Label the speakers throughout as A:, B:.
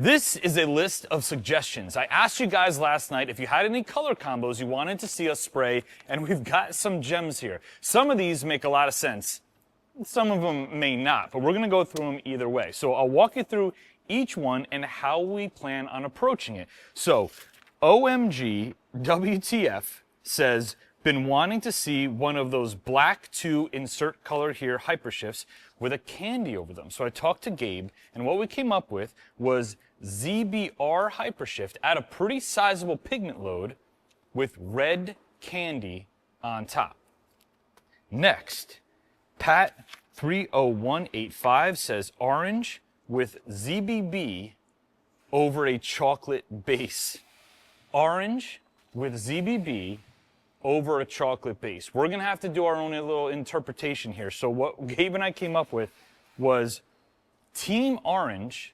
A: This is a list of suggestions. I asked you guys last night if you had any color combos you wanted to see us spray, and we've got some gems here. Some of these make a lot of sense. Some of them may not, but we're gonna go through them either way. So I'll walk you through each one and how we plan on approaching it. So OMG WTF says, been wanting to see one of those black to insert color here hypershifts with a candy over them. So I talked to Gabe, and what we came up with was ZBR hypershift at a pretty sizable pigment load with red candy on top. Next, Pat 30185 says orange with ZBB over a chocolate base. Orange with ZBB over a chocolate base. We're gonna have to do our own little interpretation here. So what Gabe and I came up with was Team Orange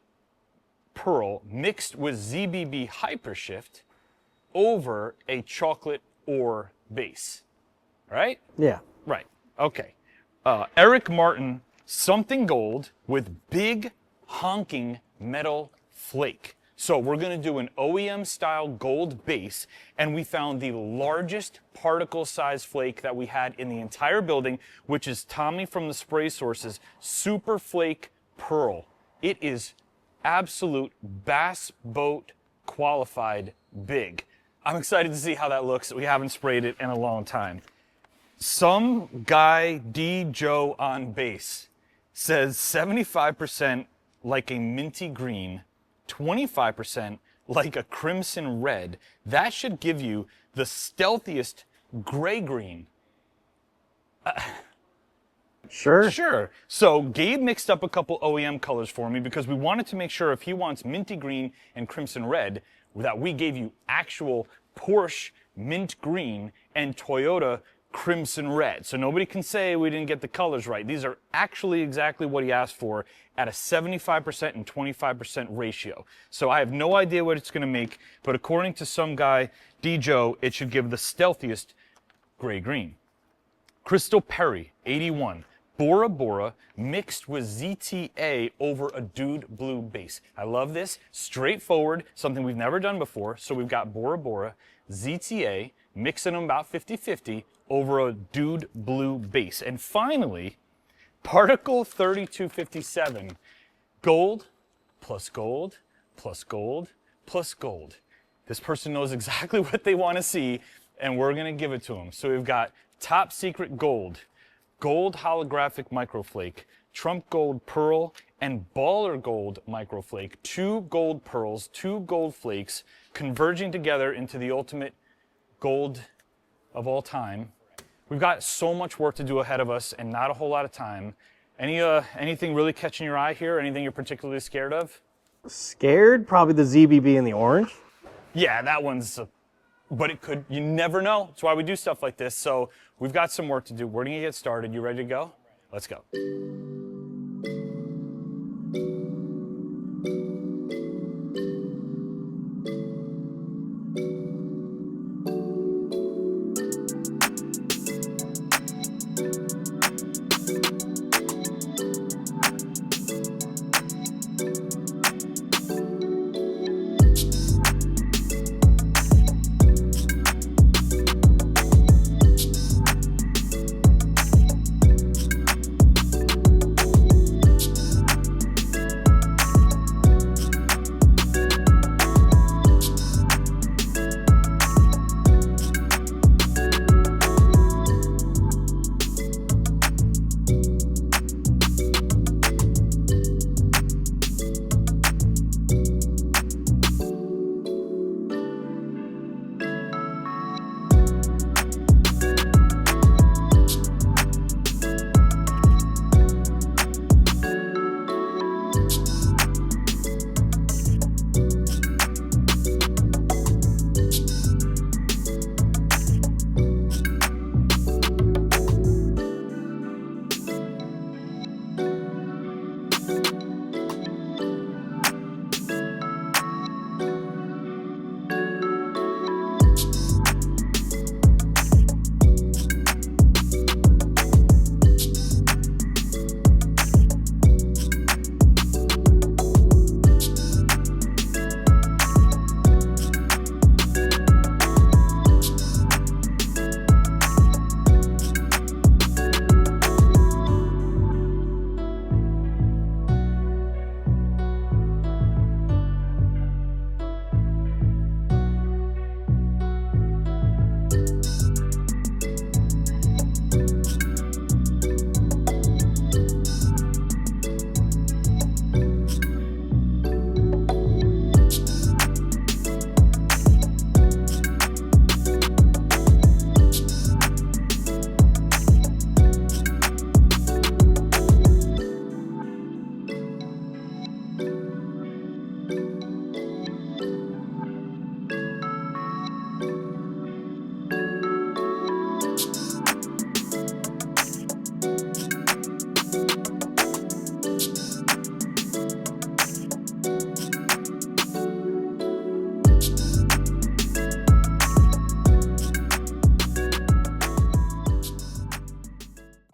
A: Pearl mixed with ZBB Hypershift over a chocolate ore base. Right?
B: Yeah.
A: Right. Okay. Eric Martin, something gold with big honking metal flake. So we're gonna do an OEM style gold base, and we found the largest particle size flake that we had in the entire building, which is Tommy from the Spray Source's Super Flake Pearl. It is absolute bass boat qualified big. I'm excited to see how that looks. We haven't sprayed it in a long time. Some guy D. Joe on base says 75% like a minty green, 25% like a crimson red. That should give you the stealthiest gray green.
B: Sure.
A: Sure. So Gabe mixed up a couple OEM colors for me because we wanted to make sure if he wants minty green and crimson red, that we gave you actual Porsche mint green and Toyota crimson red. So nobody can say we didn't get the colors right. These are actually exactly what he asked for at a 75% and 25% ratio. So I have no idea what it's gonna make, but according to some guy, D. Joe, it should give the stealthiest gray-green. Crystal Perry, 81. Bora Bora mixed with ZTA over a Dude Blue base. I love this. Straightforward, something we've never done before. So we've got Bora Bora, ZTA, mixing them about 50-50 over a Dude Blue base. And finally, Particle 3257, gold plus gold plus gold plus gold. This person knows exactly what they want to see, and we're going to give it to them. So we've got Top Secret Gold, Gold Holographic Microflake, Trump Gold Pearl, and Baller Gold Microflake. 2 gold pearls, 2 gold flakes converging together into the ultimate gold of all time. We've got so much work to do ahead of us and not a whole lot of time. Anything really catching your eye here? Anything you're particularly scared of?
B: Scared? Probably the ZBB and the orange.
A: Yeah, that one's, but it could, you never know. That's why we do stuff like this. So we've got some work to do. We're gonna get started. You ready to go? Let's go.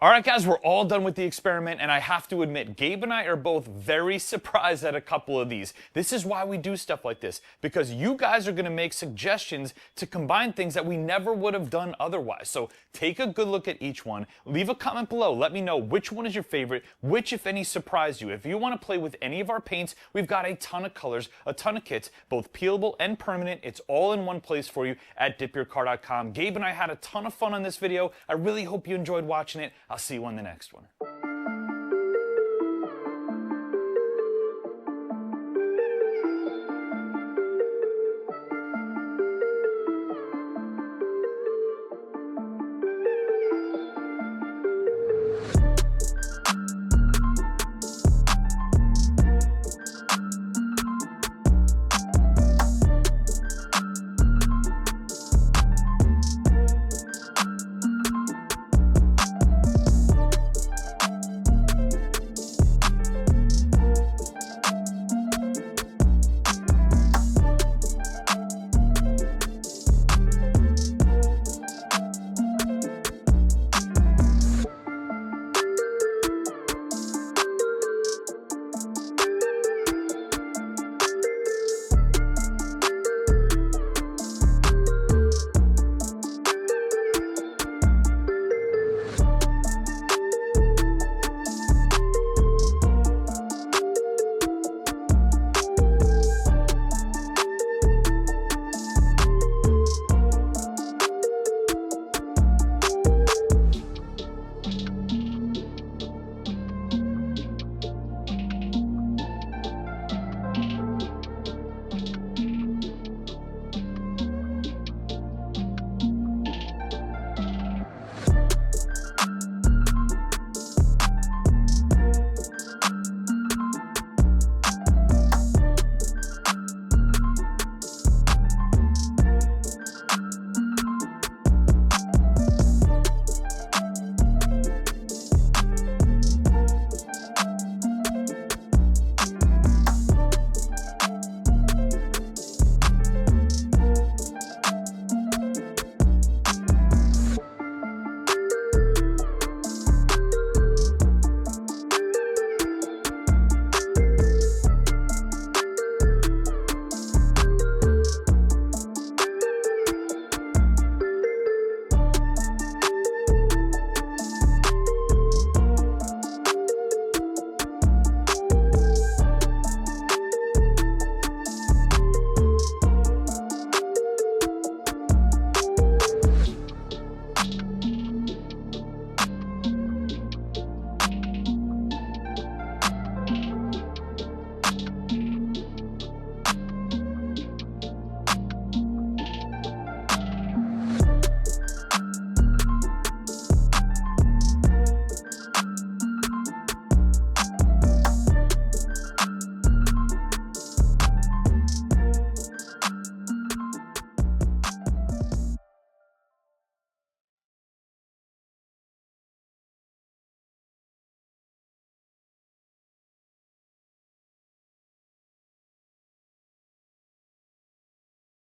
A: All right, guys, we're all done with the experiment, and I have to admit, Gabe and I are both very surprised at a couple of these. This is why we do stuff like this, because you guys are gonna make suggestions to combine things that we never would have done otherwise. So take a good look at each one, leave a comment below, let me know which one is your favorite, which, if any, surprised you. If you wanna play with any of our paints, we've got a ton of colors, a ton of kits, both peelable and permanent. It's all in one place for you at DipYourCar.com. Gabe and I had a ton of fun on this video. I really hope you enjoyed watching it. I'll see you on the next one.